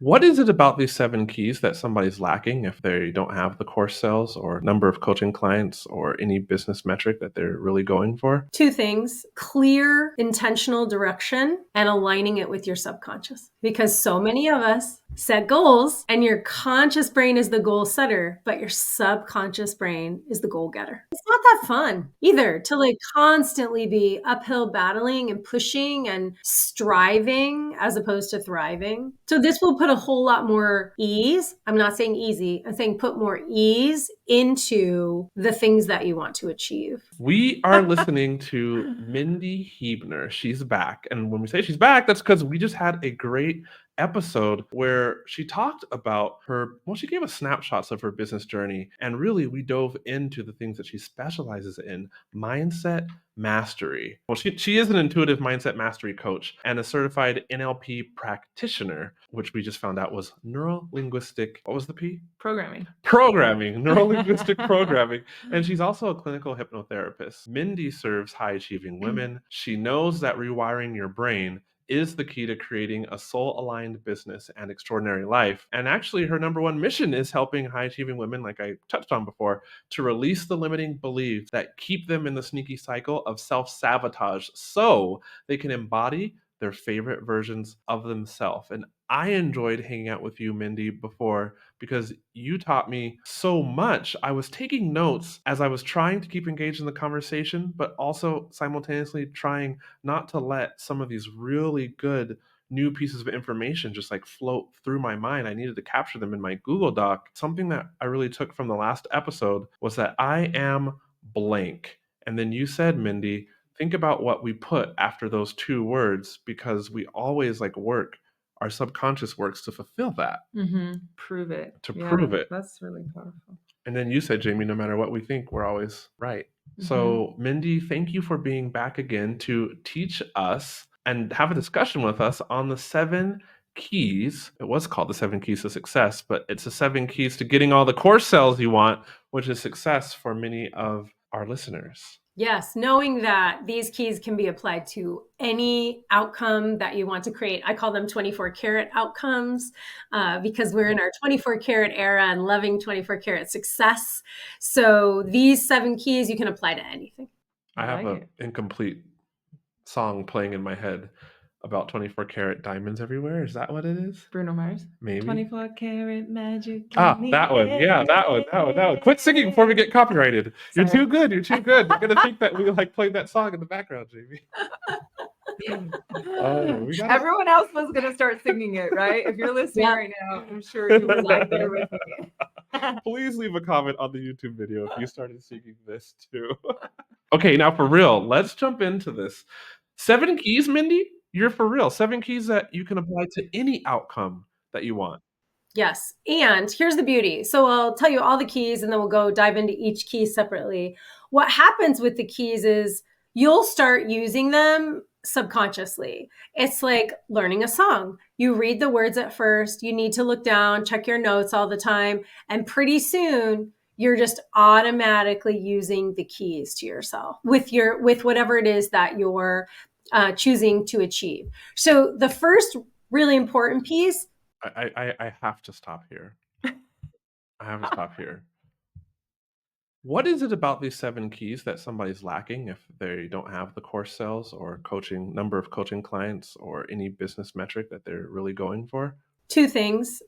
What is it about these 7 keys that somebody's lacking if they don't have the course sales or number of coaching clients or any business metric that they're really going for? Two things: clear, intentional direction and aligning it with your subconscious. Because so many of us set goals and your conscious brain is the goal setter, but your subconscious brain is the goal getter. It's not that fun either to constantly be uphill battling and pushing and striving as opposed to thriving. So this will put a whole lot more ease. I'm not saying easy. I'm saying put more ease into the things that you want to achieve. We are listening to Mindy Huebner. She's back. And when we say she's back, that's because we just had a great episode where she talked about she gave us snapshots of her business journey. And really, we dove into the things that she specializes in: mindset mastery. Well, she is an intuitive mindset mastery coach and a certified NLP practitioner, which we just found out was neuro-linguistic. What was the P? Programming, Neuro-linguistic programming. And she's also a clinical hypnotherapist. Mindy serves high-achieving women. She knows that rewiring your brain is the key to creating a soul-aligned business and extraordinary life. And actually, her number one mission is helping high-achieving women, like I touched on before, to release the limiting beliefs that keep them in the sneaky cycle of self-sabotage so they can embody their favorite versions of themselves. And I enjoyed hanging out with you, Mindy, before because you taught me so much. I was taking notes as I was trying to keep engaged in the conversation, but also simultaneously trying not to let some of these really good new pieces of information just float through my mind. I needed to capture them in my Google Doc. Something that I really took from the last episode was that I am blank. And then you said, Mindy, think about what we put after those 2 words, because we always our subconscious works to fulfill that. Prove it. Prove it. That's really powerful. And then you said, Jamie, no matter what we think, we're always right. So, Mindy, thank you for being back again to teach us and have a discussion with us on the 7 keys. It was called the 7 keys to success, but it's the 7 keys to getting all the course sales you want, which is success for many of our listeners. Yes, knowing that these keys can be applied to any outcome that you want to create. I call them 24-karat outcomes because we're in our 24-karat era and loving 24-karat success. So these 7 keys you can apply to anything. I have an incomplete song playing in my head about 24-karat diamonds everywhere. Is that what it is? Bruno Mars? Maybe. 24-karat magic. That one. Yeah, that one. Quit singing before we get copyrighted. Sorry. You're too good. You're going to think that we played that song in the background, Jamie. Everyone else was going to start singing it, right? If you're listening right now, I'm sure you were there with me. Please leave a comment on the YouTube video if you started singing this too. Okay, now for real, let's jump into this. 7 keys, Mindy? You're for real. 7 keys that you can apply to any outcome that you want. Yes. And here's the beauty. So I'll tell you all the keys and then we'll go dive into each key separately. What happens with the keys is you'll start using them subconsciously. It's like learning a song. You read the words at first, you need to look down, check your notes all the time, and pretty soon you're just automatically using the keys to yourself with whatever it is that you're choosing to achieve. So the first really important piece. I have to stop here. What is it about these 7 keys that somebody's lacking if they don't have the course sales or number of coaching clients or any business metric that they're really going for? 2 things: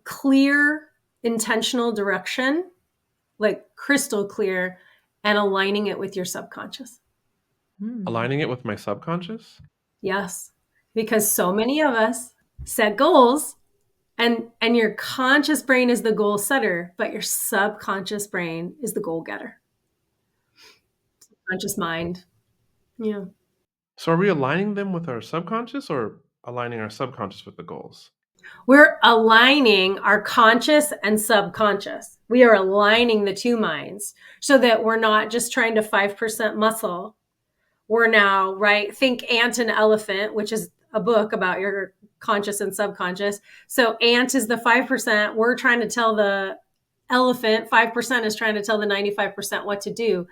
clear, intentional direction, crystal clear, and aligning it with your subconscious. Aligning it with my subconscious? Yes, because so many of us set goals and your conscious brain is the goal setter, but your subconscious brain is the goal getter. Subconscious mind. Yeah. So are we aligning them with our subconscious or aligning our subconscious with the goals? We're aligning our conscious and subconscious. We are aligning the 2 minds so that we're not just trying to 5% muscle. We're now, right? Think Ant and Elephant, which is a book about your conscious and subconscious. So Ant is the 5%. We're trying to tell the elephant, 5% is trying to tell the 95% what to do.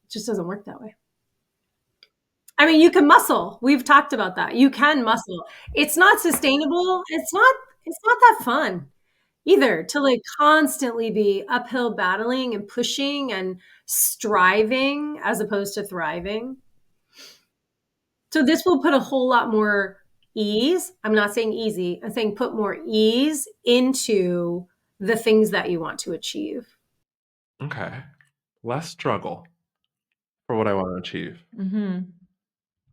It just doesn't work that way. I mean, you can muscle. We've talked about that. You can muscle. It's not sustainable. It's not that fun either to like constantly be uphill battling and pushing and striving as opposed to thriving. So this will put a whole lot more ease. I'm not saying easy. I'm saying put more ease into the things that you want to achieve. Okay. Less struggle for what I want to achieve. Mm-hmm.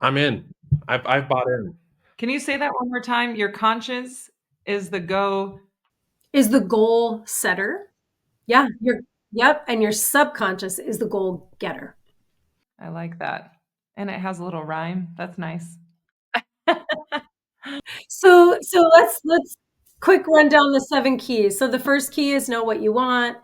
I'm in. I've bought in. Can you say that one more time? Your conscious is the go. Is the goal setter. Yeah, yep, and your subconscious is the goal getter. I like that. And it has a little rhyme. That's nice. So let's quick run down the 7 keys. So the first key is know what you want.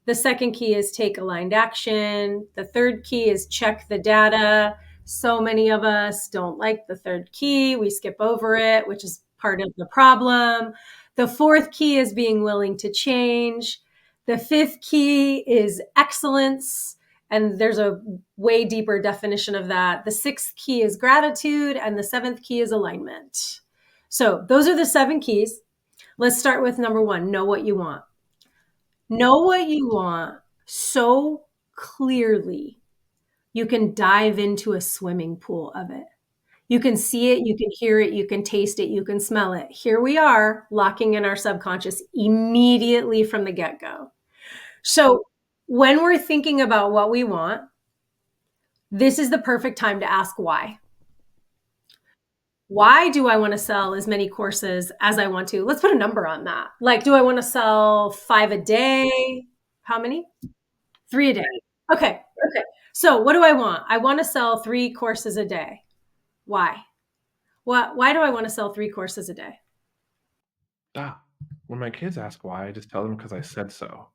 The second key is take aligned action. The third key is check the data. So many of us don't like the third key. We skip over it, which is part of the problem. The fourth key is being willing to change. The fifth key is excellence. And there's a way deeper definition of that. The sixth key is gratitude. And the seventh key is alignment. So those are the 7 keys. Let's start with number 1, know what you want. Know what you want so clearly, you can dive into a swimming pool of it. You can see it, you can hear it, you can taste it, you can smell it. Here we are, locking in our subconscious immediately from the get-go. So when we're thinking about what we want, this is the perfect time to ask why. Why do I want to sell as many courses as I want to? Let's put a number on that. Like, do I want to sell 5 a day? How many? 3 a day. Okay. So what do I want? I want to sell 3 courses a day. Why? Why do I want to sell 3 courses a day? When my kids ask why, I just tell them because I said so.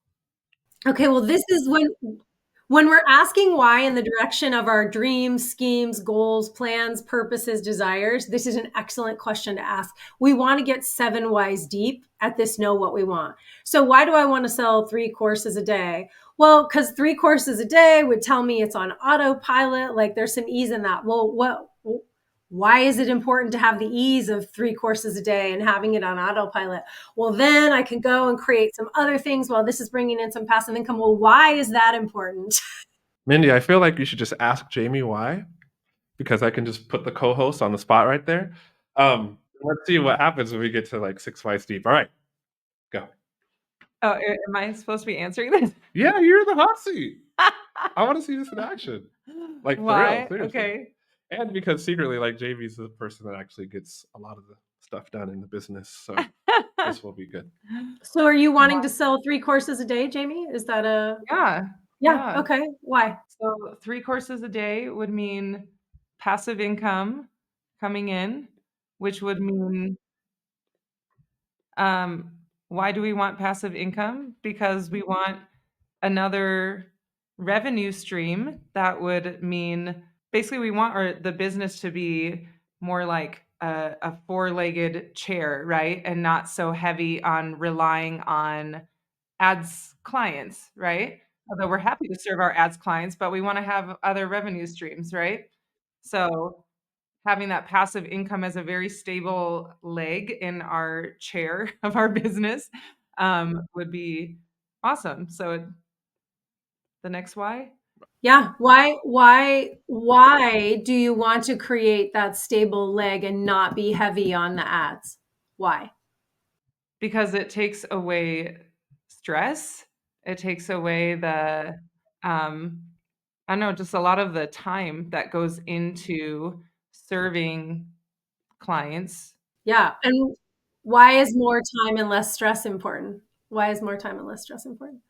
Okay, well, this is when we're asking why in the direction of our dreams, schemes, goals, plans, purposes, desires, this is an excellent question to ask. We want to get 7 whys deep at this know what we want. So why do I want to sell 3 courses a day? Well, because 3 courses a day would tell me it's on autopilot, like there's some ease in that. Well, why is it important to have the ease of 3 courses a day and having it on autopilot? Well, then I can go and create some other things while this is bringing in some passive income. Well, why is that important? Mindy, I feel like you should just ask Jamie why, because I can just put the co-host on the spot right there. Let's see what happens when we get to like 6 whys deep. All right, go. Oh, am I supposed to be answering this? Yeah, you're the hot seat. I want to see this in action. Like, for real, Why? seriously. Okay. And because secretly, like, Jamie's the person that actually gets a lot of the stuff done in the business, so this will be good. So are you wanting to sell 3 courses a day, Jamie? Is that a... Yeah. Okay. Why? So 3 courses a day would mean passive income coming in, which would mean, why do we want passive income? Because we want another revenue stream that would mean basically we want the business to be more like a 4-legged chair, right? And not so heavy on relying on ads clients, right? Although we're happy to serve our ads clients, but we want to have other revenue streams, right? So having that passive income as a very stable leg in our chair of our business would be awesome. So the next why? Yeah. Why do you want to create that stable leg and not be heavy on the ads? Why? Because it takes away stress. It takes away the, I don't know, just a lot of the time that goes into serving clients. Yeah. And why is more time and less stress important? Why is more time and less stress important?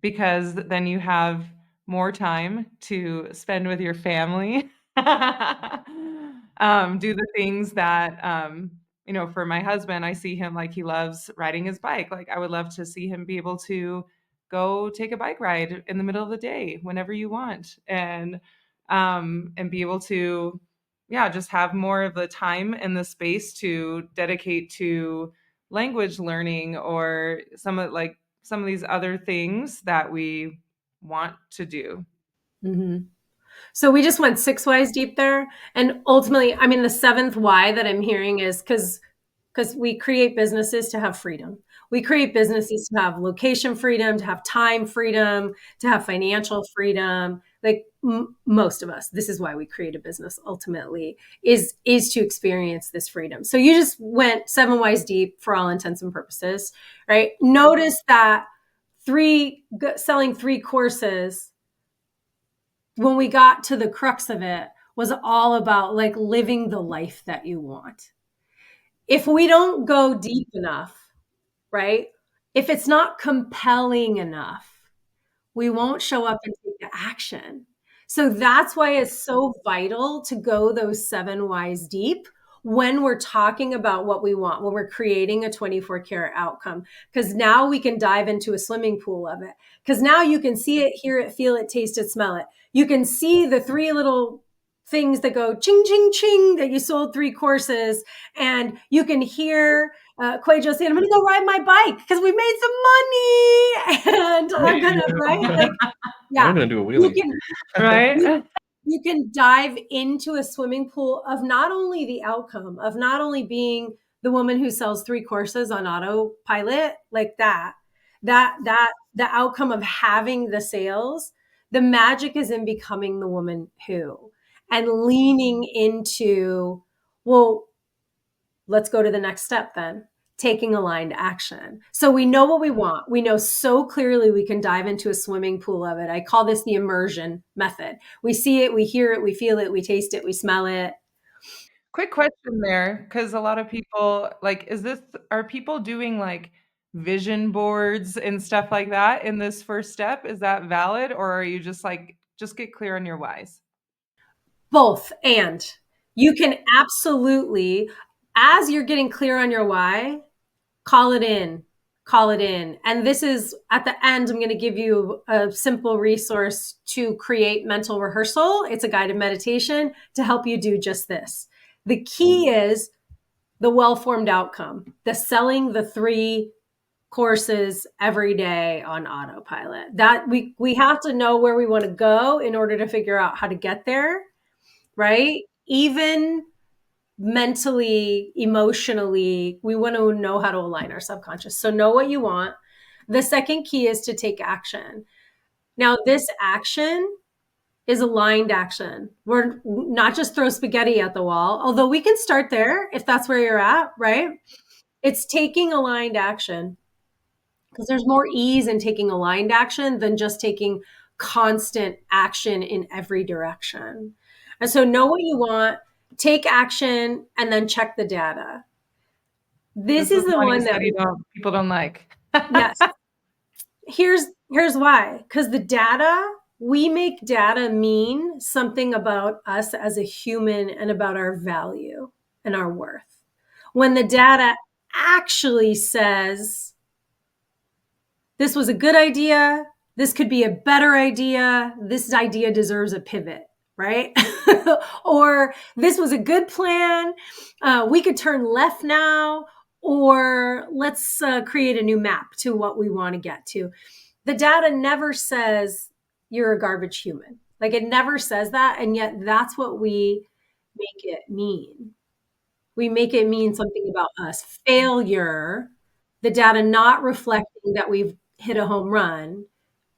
Because then you have more time to spend with your family, do the things that, for my husband, I see him like he loves riding his bike. Like I would love to see him be able to go take a bike ride in the middle of the day whenever you want, and be able to, yeah, just have more of the time and the space to dedicate to language learning or some of these other things that we want to do. Mm-hmm. So we just went 6 whys deep there. And ultimately, I mean, the 7th why that I'm hearing is because we create businesses to have freedom. We create businesses to have location freedom, to have time freedom, to have financial freedom. Like most of us, this is why we create a business ultimately, is to experience this freedom. So you just went 7 whys deep for all intents and purposes, right? Notice that selling 3 courses, when we got to the crux of it, was all about like living the life that you want. If we don't go deep enough, right? If it's not compelling enough, we won't show up and take the action. So that's why it's so vital to go those 7 whys deep when we're talking about what we want, when we're creating a 24-karat outcome, because now we can dive into a swimming pool of it. Because now you can see it, hear it, feel it, taste it, smell it. You can see the 3 little things that go ching, ching, ching, that you sold 3 courses. And you can hear QUÄY.jo saying, I'm going to go ride my bike because we made some money. And I'm going to, right? Like, yeah. I'm going to do a wheelie. Right? You can dive into a swimming pool of not only the outcome, of not only being the woman who sells 3 courses on autopilot, like the outcome of having the sales. The magic is in becoming the woman who, and leaning into, well, let's go to the next step then, taking aligned action. So we know what we want. We know so clearly we can dive into a swimming pool of it. I call this the immersion method. We see it, we hear it, we feel it, we taste it, we smell it. Quick question there, because a lot of people like, are people doing like vision boards and stuff like that in this first step? Is that valid? Or are you just like, just get clear on your whys? Both. And you can absolutely, as you're getting clear on your why, call it in. And this is at the end, I'm going to give you a simple resource to create mental rehearsal. It's a guided meditation to help you do just this. The key is the well-formed outcome, the selling the 3 courses every day on autopilot. That we have to know where we want to go in order to figure out how to get there, right? Even mentally, emotionally, we want to know how to align our subconscious. So know what you want. The second key is to take action. Now, this action is aligned action. We're not just throw spaghetti at the wall, although we can start there if that's where you're at, right? It's taking aligned action, because there's more ease in taking aligned action than just taking constant action in every direction. And so know what you want, take action, and then check the data. This is the one that people don't like. Yes. Here's why. Because the data, we make data mean something about us as a human and about our value and our worth. When the data actually says, this was a good idea, this could be a better idea, this idea deserves a pivot, right? Or this was a good plan, we could turn left now, or let's create a new map to what we want to get to. The data never says you're a garbage human. Like, it never says that, and yet that's what we make it mean. We make it mean something about us. Failure, the data not reflecting that we've hit a home run,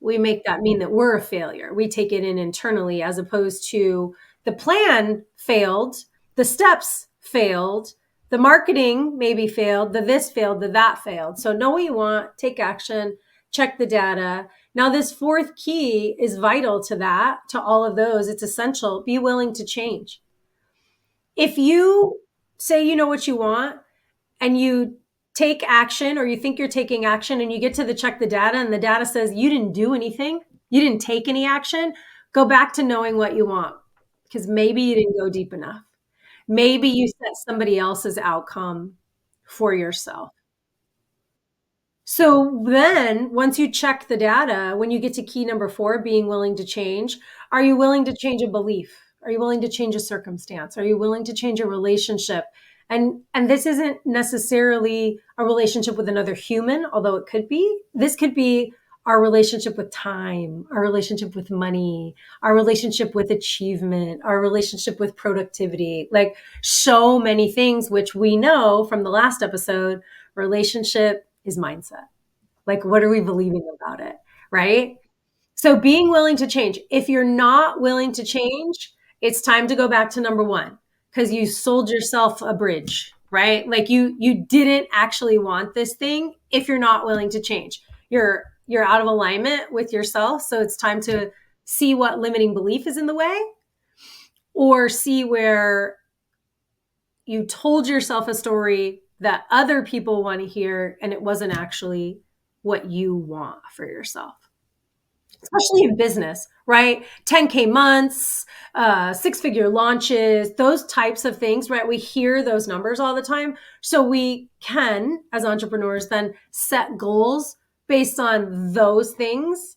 we make that mean that we're a failure. We take it in internally, as opposed to the plan failed, the steps failed, the marketing maybe failed, the this failed, the that failed. So know what you want, take action, check the data. Now, this 4th key is vital to that, to all of those. It's essential. Be willing to change. If you say you know what you want and you take action, or you think you're taking action, and you get to the check the data and the data says you didn't do anything, you didn't take any action, go back to knowing what you want, because maybe you didn't go deep enough. Maybe you set somebody else's outcome for yourself. So then once you check the data, when you get to key number 4, being willing to change, are you willing to change a belief? Are you willing to change a circumstance? Are you willing to change a relationship? And this isn't necessarily a relationship with another human, although it could be. This could be our relationship with time, our relationship with money, our relationship with achievement, our relationship with productivity, like so many things, which we know from the last episode, relationship is mindset. Like, what are we believing about it? Right? So being willing to change. If you're not willing to change, it's time to go back to number one, because you sold yourself a bridge, right? Like you didn't actually want this thing if you're not willing to change. You're out of alignment with yourself. So it's time to see what limiting belief is in the way, or see where you told yourself a story that other people want to hear and it wasn't actually what you want for yourself, especially in business, right? 10K months, 6-figure launches, those types of things, right? We hear those numbers all the time. So we can, as entrepreneurs, then set goals based on those things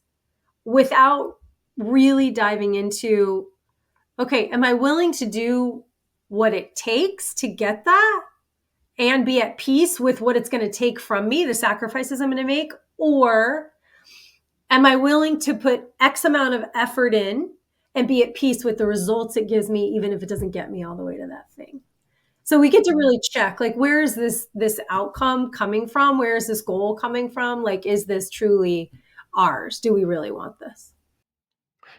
without really diving into, okay, am I willing to do what it takes to get that and be at peace with what it's going to take from me, the sacrifices I'm going to make? Or am I willing to put X amount of effort in and be at peace with the results it gives me, even if it doesn't get me all the way to that thing? So we get to really check, like, where is this outcome coming from? Where is this goal coming from? Like, is this truly ours? Do we really want this?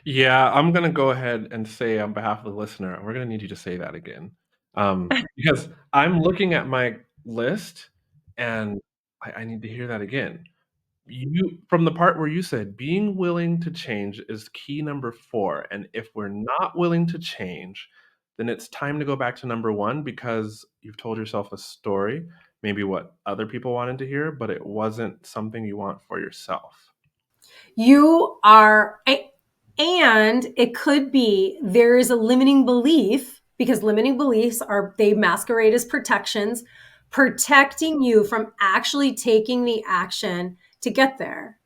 Yeah, I'm gonna go ahead and say on behalf of the listener, we're gonna need you to say that again. Because I'm looking at my list and I need to hear that again. You from the part where you said being willing to change is key number 4, and if we're not willing to change, then it's time to go back to number 1 because you've told yourself a story, maybe what other people wanted to hear, but it wasn't something you want for yourself. You are, and it could be there is a limiting belief, because limiting beliefs they masquerade as protections, protecting you from actually taking the action to get there.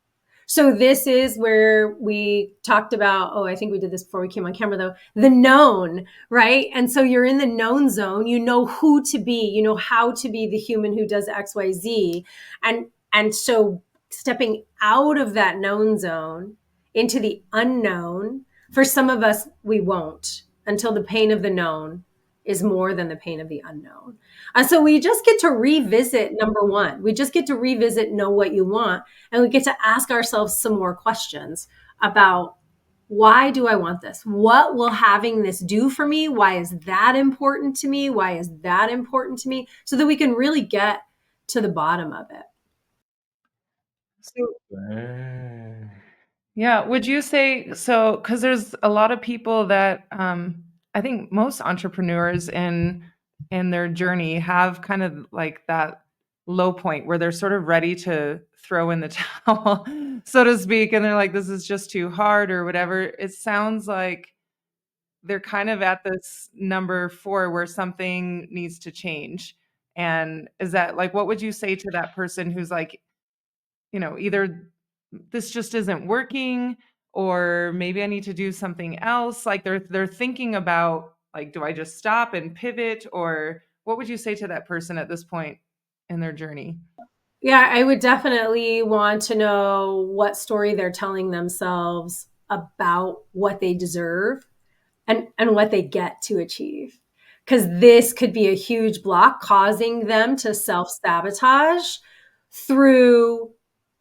So this is where we talked about, oh, I think we did this before we came on camera though, the known, right? And so you're in the known zone, you know who to be, you know how to be the human who does XYZ. And so stepping out of that known zone into the unknown, for some of us, we won't until the pain of the known is more than the pain of the unknown. And so we just get to revisit number one. We just get to revisit know what you want. And we get to ask ourselves some more questions about, why do I want this? What will having this do for me? Why is that important to me? Why is that important to me? So that we can really get to the bottom of it. So, Dang. yeah, would you say so? Because there's a lot of people that I think most entrepreneurs in their journey have kind of like that low point where they're sort of ready to throw in the towel, so to speak, and they're like, "This is just too hard" or whatever. It sounds like they're kind of at this number 4 where something needs to change. And is that like, what would you say to that person who's like, either this just isn't working, or maybe I need to do something else? Like they're thinking about like, do I just stop and pivot, or what would you say to that person at this point in their journey? Yeah, I would definitely want to know what story they're telling themselves about what they deserve and what they get to achieve. Because this could be a huge block causing them to self-sabotage through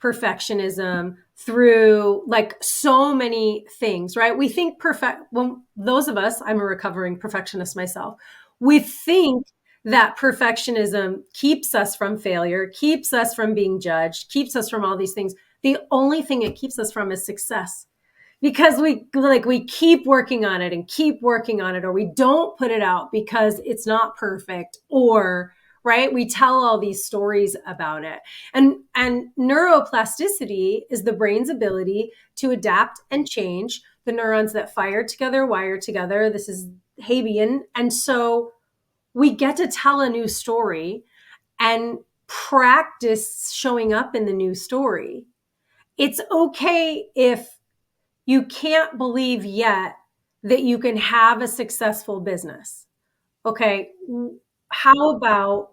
perfectionism, through like so many things, right? We think when those of us, I'm a recovering perfectionist myself, we think that perfectionism keeps us from failure, keeps us from being judged, keeps us from all these things. The only thing it keeps us from is success, because we keep working on it and keep working on it, or we don't put it out because it's not perfect, or right, we tell all these stories about it. And neuroplasticity is the brain's ability to adapt and change. The neurons that fire together wire together. This is Habian. And so we get to tell a new story and practice showing up in the new story. It's okay if you can't believe yet that you can have a successful business. Okay, how about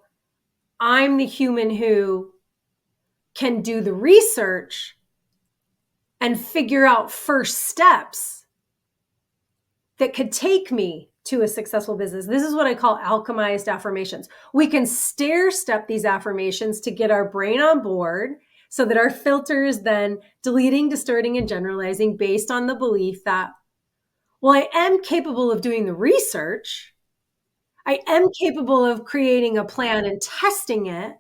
I'm the human who can do the research and figure out first steps that could take me to a successful business. This is what I call alchemized affirmations. We can stair step these affirmations to get our brain on board so that our filter is then deleting, distorting, and generalizing based on the belief that, well, I am capable of doing the research. I am capable of creating a plan and testing it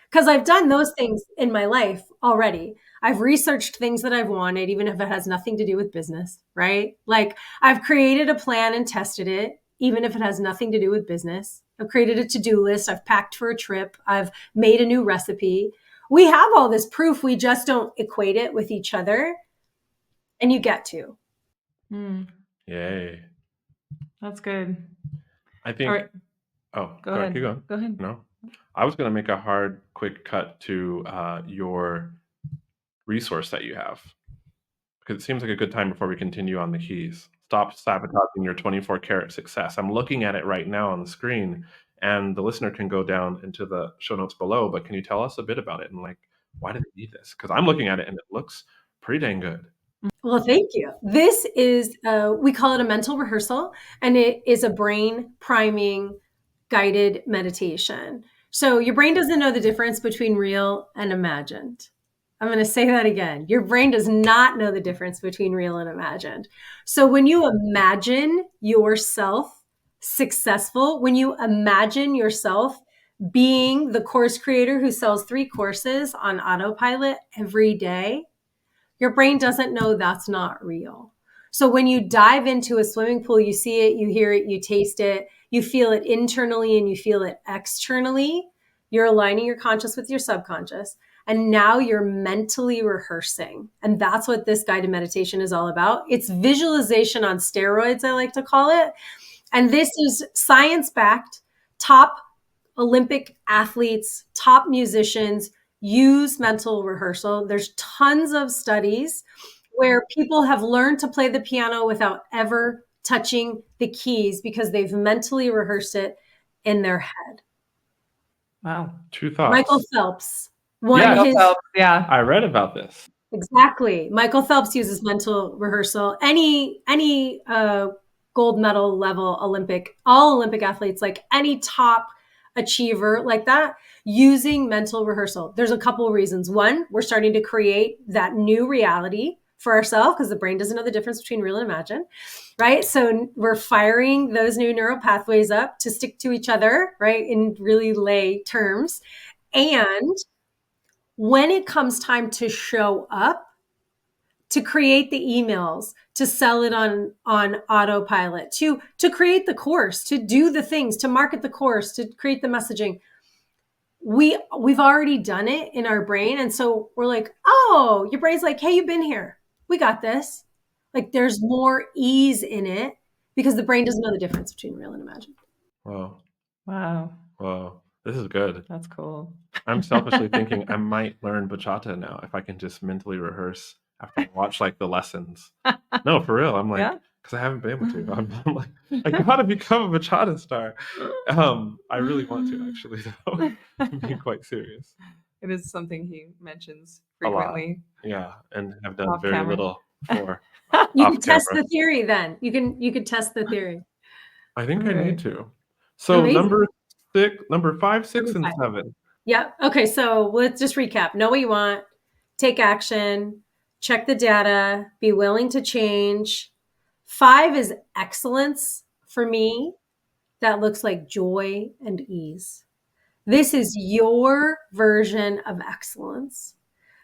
because I've done those things in my life already. I've researched things that I've wanted, even if it has nothing to do with business, right? Like I've created a plan and tested it, even if it has nothing to do with business. I've created a to-do list. I've packed for a trip. I've made a new recipe. We have all this proof. We just don't equate it with each other. And you get to. Yay. That's good. I think. All right. Oh, Go ahead. Keep going. Go ahead. No, I was going to make a hard, quick cut to your resource that you have, because it seems like a good time before we continue on the keys. Stop sabotaging your 24-karat success. I'm looking at it right now on the screen, and the listener can go down into the show notes below. But can you tell us a bit about it and like why did they need this? Because I'm looking at it and it looks pretty dang good. Well, thank you. This is, we call it a mental rehearsal, and it is a brain priming guided meditation. So your brain doesn't know the difference between real and imagined. I'm going to say that again. Your brain does not know the difference between real and imagined. So when you imagine yourself successful, when you imagine yourself being the course creator who sells 3 courses on autopilot every day, your brain doesn't know that's not real. So when you dive into a swimming pool, you see it, you hear it, you taste it, you feel it internally and you feel it externally. You're aligning your conscious with your subconscious. And now you're mentally rehearsing. And that's what this guided meditation is all about. It's visualization on steroids, I like to call it. And this is science-backed, top Olympic athletes, top musicians use mental rehearsal. There's tons of studies where people have learned to play the piano without ever touching the keys because they've mentally rehearsed it in their head. Wow. 2 thoughts. Michael Phelps won Yeah. his... Yeah. I read about this. Exactly. Michael Phelps uses mental rehearsal. Any gold medal level all Olympic athletes, like any top achiever like that, using mental rehearsal. There's a couple of reasons. One, we're starting to create that new reality for ourselves because the brain doesn't know the difference between real and imagined, right? So we're firing those new neural pathways up to stick to each other, right? In really lay terms. And when it comes time to show up, to create the emails, to sell it on autopilot, to create the course, to do the things, to market the course, to create the messaging, we've already done it in our brain. And so we're like, oh, your brain's like, hey, you've been here. We got this. Like there's more ease in it because the brain doesn't know the difference between real and imagined. Wow. Wow. This is good. That's cool. I'm selfishly thinking I might learn bachata now if I can just mentally rehearse after I watch like the lessons. No, for real. I'm like, Yeah. because I haven't been able to. I'm like, I gotta become a bachata star. I really want to actually, though. I'm being quite serious. It is something he mentions A lot. frequently. Yeah, and have done Off very camera. little for. You Off can test camera. the theory then. You could test the theory. I think I Alright. need to. So Amazing. number 5, 6, and Number 5. 7. Yeah. Okay. So let's just recap. Know what you want, take action, check the data, be willing to change. 5 is excellence for me. That looks like joy and ease. This is your version of excellence,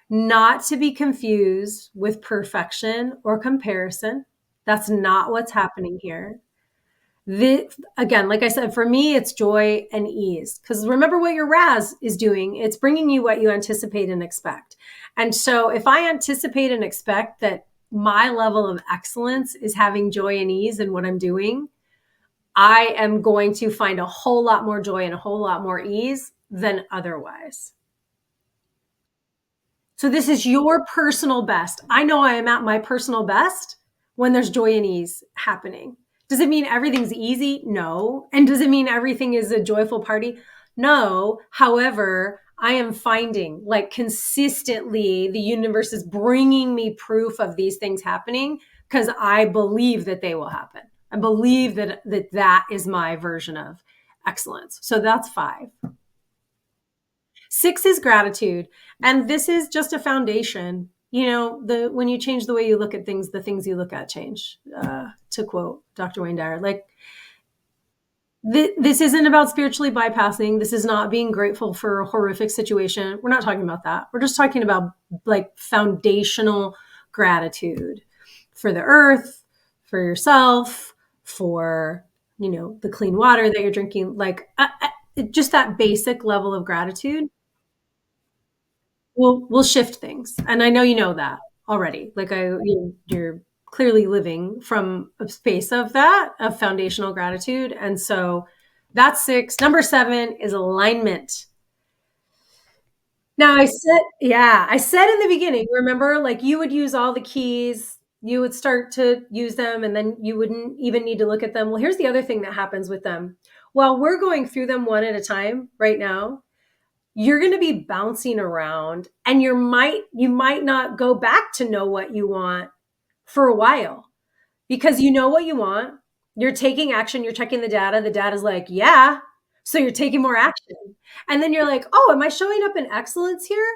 not to be confused with perfection or comparison. That's not what's happening here. Again, like I said, for me, it's joy and ease. Because remember what your RAS is doing. It's bringing you what you anticipate and expect. And so if I anticipate and expect that my level of excellence is having joy and ease in what I'm doing, I am going to find a whole lot more joy and a whole lot more ease than otherwise. So this is your personal best. I know I am at my personal best when there's joy and ease happening. Does it mean everything's easy? No. And does it mean everything is a joyful party? No. However, I am finding like consistently the universe is bringing me proof of these things happening because I believe that they will happen. I believe that is my version of excellence. So that's 5. 6 is gratitude. And this is just a foundation. When you change the way you look at things, the things you look at change. To quote Dr. Wayne Dyer, like, this isn't about spiritually bypassing. This is not being grateful for a horrific situation. We're not talking about that. We're just talking about like foundational gratitude for the earth, for yourself, for, the clean water that you're drinking, like just that basic level of gratitude will shift things. And I know you know that already. Like you're clearly living from a space of foundational gratitude. And so that's 6. Number 7 is alignment. Now I said in the beginning, remember, like you would use all the keys, you would start to use them, and then you wouldn't even need to look at them. Well, here's the other thing that happens with them. While we're going through them one at a time right now, you're going to be bouncing around, and you might not go back to know what you want for a while, because you know what you want. You're taking action. You're checking the data. The data's like, yeah. So you're taking more action. And then you're like, oh, am I showing up in excellence here?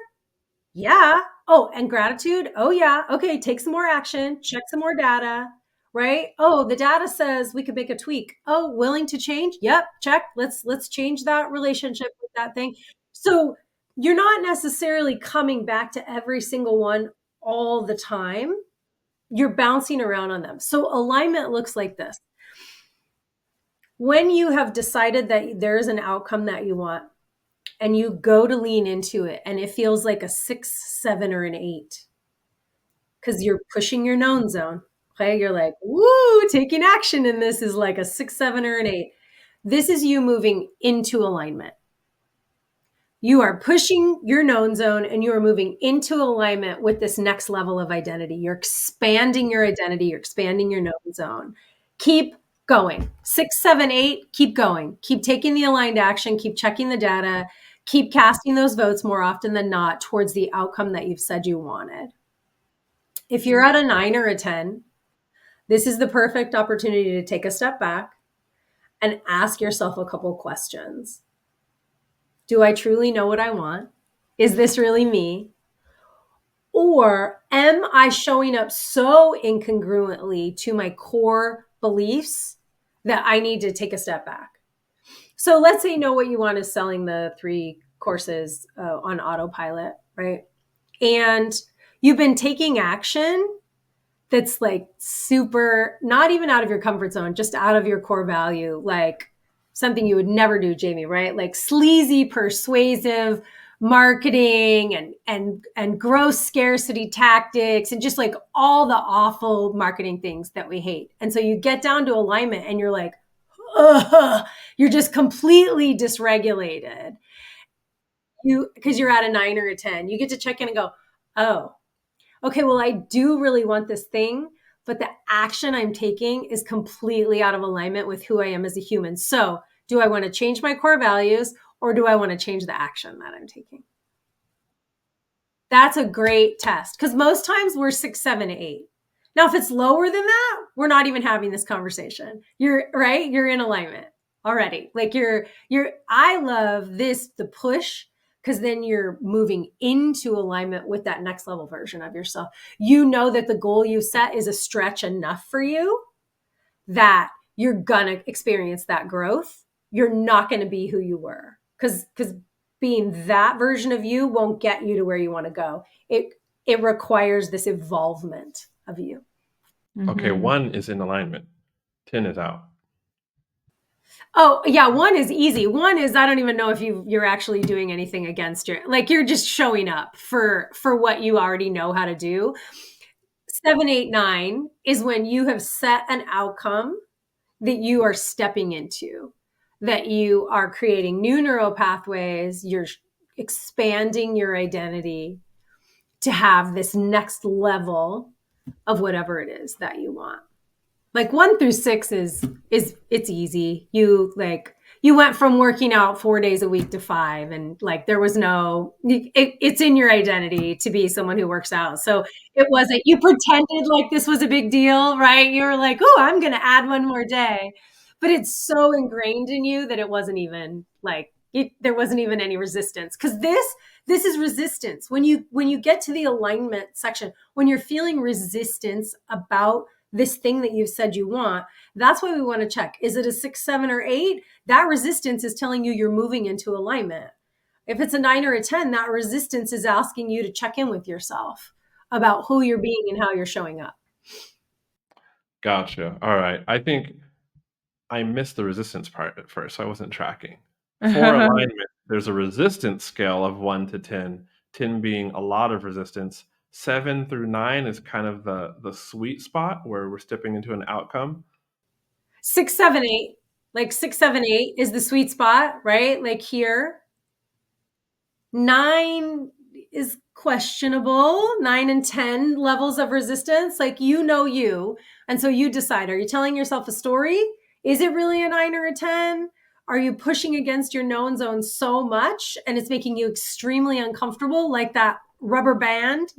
Yeah. Oh, and gratitude. Oh, yeah. Okay. Take some more action. Check some more data. Right. Oh, the data says we could make a tweak. Oh, willing to change. Yep. Check. Let's change that relationship with that thing. So you're not necessarily coming back to every single one all the time. You're bouncing around on them. So alignment looks like this. When you have decided that there's an outcome that you want and you go to lean into it and it feels like a 6, 7, or an 8, because you're pushing your known zone. Okay. You're like, woo, taking action in this is like a 6, 7, or an 8. This is you moving into alignment. You are pushing your known zone and you are moving into alignment with this next level of identity. You're expanding your identity. You're expanding your known zone. Keep going. 6, 7, 8, keep going. Keep taking the aligned action. Keep checking the data. Keep casting those votes more often than not towards the outcome that you've said you wanted. If you're at a 9 or a 10, this is the perfect opportunity to take a step back and ask yourself a couple questions. Do I truly know what I want? Is this really me? Or am I showing up so incongruently to my core beliefs that I need to take a step back? So let's say Know What You Want is selling the 3 courses on autopilot, right? And you've been taking action that's like super, not even out of your comfort zone, just out of your core value, like something you would never do, Jamie, right? Like sleazy, persuasive marketing and gross scarcity tactics and just like all the awful marketing things that we hate. And so you get down to alignment and you're like, ugh, you're just completely dysregulated. Because you're at a 9 or a 10, you get to check in and go, oh, okay, well, I do really want this thing, but the action I'm taking is completely out of alignment with who I am as a human. So do I want to change my core values or do I want to change the action that I'm taking? That's a great test because most times we're 6, 7, 8. Now, if it's lower than that, we're not even having this conversation. You're right. You're in alignment already. Like I love the push, because then you're moving into alignment with that next level version of yourself. You know that the goal you set is a stretch enough for you that you're going to experience that growth. You're not going to be who you were, because being that version of you won't get you to where you want to go. It requires this evolvement of you. Okay, 1 is in alignment. 10 is out. Oh, yeah, 1 is easy. 1 is, I don't even know if you're actually doing anything against you're just showing up for what you already know how to do. 7, 8, 9 is when you have set an outcome that you are stepping into, that you are creating new neural pathways, you're expanding your identity to have this next level of whatever it is that you want. Like 1 through 6 is it's easy. You you went from working out 4 days a week to 5, and like there was no, it's in your identity to be someone who works out. So it wasn't, you pretended like this was a big deal, right? You were like, oh, I'm going to add one more day. But it's so ingrained in you that it wasn't even like, there wasn't even any resistance. Because this is resistance. When you get to the alignment section, when you're feeling resistance about this thing that you've said you want, that's why we want to check. Is it a 6, 7, or 8? That resistance is telling you you're moving into alignment. If it's a 9 or a 10, that resistance is asking you to check in with yourself about who you're being and how you're showing up. Gotcha. All right. I think I missed the resistance part at first, so I wasn't tracking. For alignment, there's a resistance scale of 1 to 10, 10 being a lot of resistance. 7 through 9 is kind of the sweet spot where we're stepping into an outcome. 6, 7, 8, like 6, 7, 8 is the sweet spot, right? Like here. 9 is questionable. 9 and 10 levels of resistance. Like, you. And so you decide, are you telling yourself a story? Is it really a 9 or a 10? Are you pushing against your known zone so much and it's making you extremely uncomfortable, like that rubber band?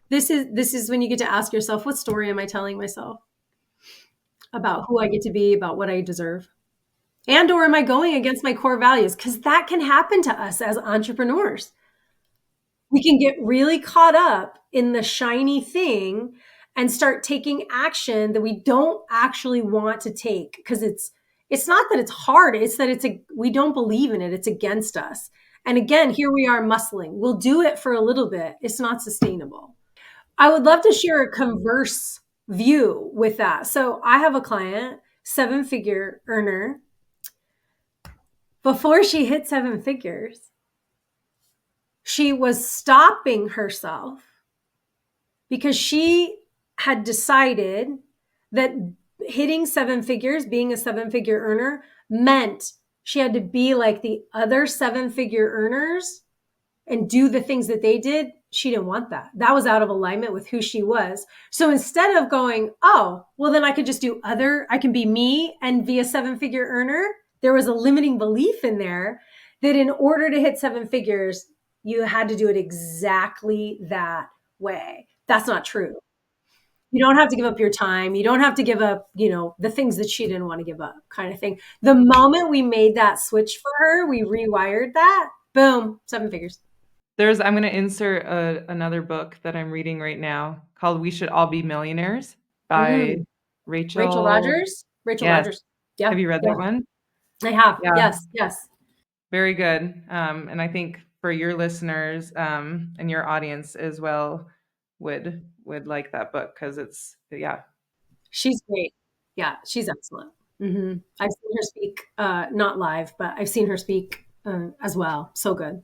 This is when you get to ask yourself, what story am I telling myself about who I get to be, about what I deserve? And or am I going against my core values? Because that can happen to us as entrepreneurs. We can get really caught up in the shiny thing and start taking action that we don't actually want to take, because it's not that it's hard, it's that we don't believe in it, it's against us. And again, here we are muscling. We'll do it for a little bit. It's not sustainable. I would love to share a converse view with that. So I have a client, 7-figure earner. Before she hit 7 figures, she was stopping herself because she had decided that hitting 7 figures, being a 7-figure earner, meant she had to be like the other 7-figure earners and do the things that they did. She didn't want that. That was out of alignment with who she was. So instead of going, oh, well, then I could just I can be me and be a 7-figure earner, there was a limiting belief in there that in order to hit 7 figures, you had to do it exactly that way. That's not true. You don't have to give up your time. You don't have to give up, the things that she didn't want to give up, kind of thing. The moment we made that switch for her, we rewired that, boom, 7 figures. I'm going to insert another book that I'm reading right now called We Should All Be Millionaires by Rachel Rogers. Yes. Rogers. Yeah. Have you read that one? I have. Yeah. Yes. Very good. And I think for your listeners and your audience as well would like that book, because she's great. Yeah, she's excellent. Mm-hmm. I've seen her speak, not live, but I've seen her speak as well. So good.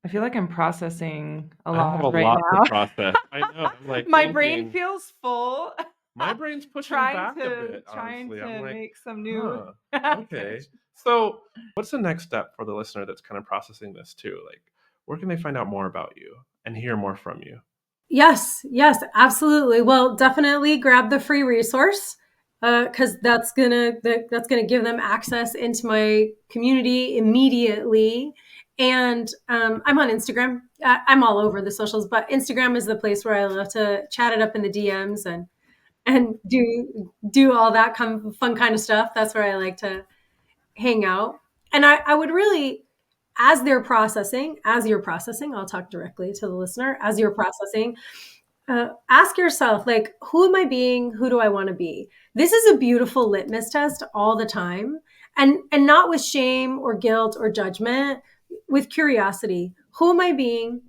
I feel like I'm processing a I lot have a right lot now. to process. I know. I'm like My thinking, brain feels full. my brain's pushing back a bit, honestly. I'm like, make some new. okay. So what's the next step for the listener that's kind of processing this too? Like, where can they find out more about you and hear more from you? Yes, absolutely. Well, definitely grab the free resource, because that's gonna give them access into my community immediately. And I'm on Instagram. I'm all over the socials, but Instagram is the place where I love to chat it up in the DMs and do all that fun kind of stuff. That's where I like to hang out. And I would really, as you're processing, I'll talk directly to the listener. As you're processing, ask yourself, like, who am I being? Who do I want to be? This is a beautiful litmus test all the time. And not with shame or guilt or judgment, with curiosity. Who am I being?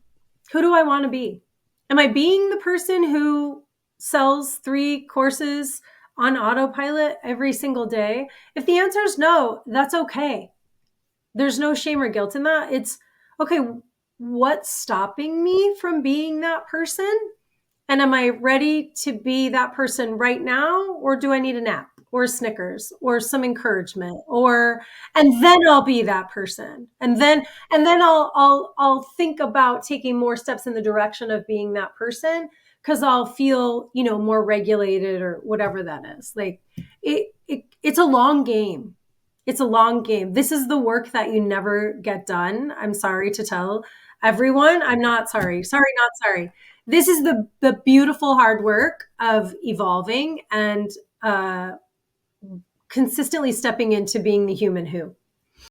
Who do I want to be? Am I being the person who sells 3 courses on autopilot every single day? If the answer is no, that's okay. There's no shame or guilt in that. It's okay. What's stopping me from being that person? And am I ready to be that person right now? Or do I need a nap or a Snickers or some encouragement, and then I'll be that person. And then I'll think about taking more steps in the direction of being that person, because I'll feel, more regulated or whatever that is. Like it's a long game. It's a long game. This is the work that you never get done. I'm sorry to tell everyone. I'm not sorry. Sorry, not sorry. This is the beautiful hard work of evolving and consistently stepping into being the human who.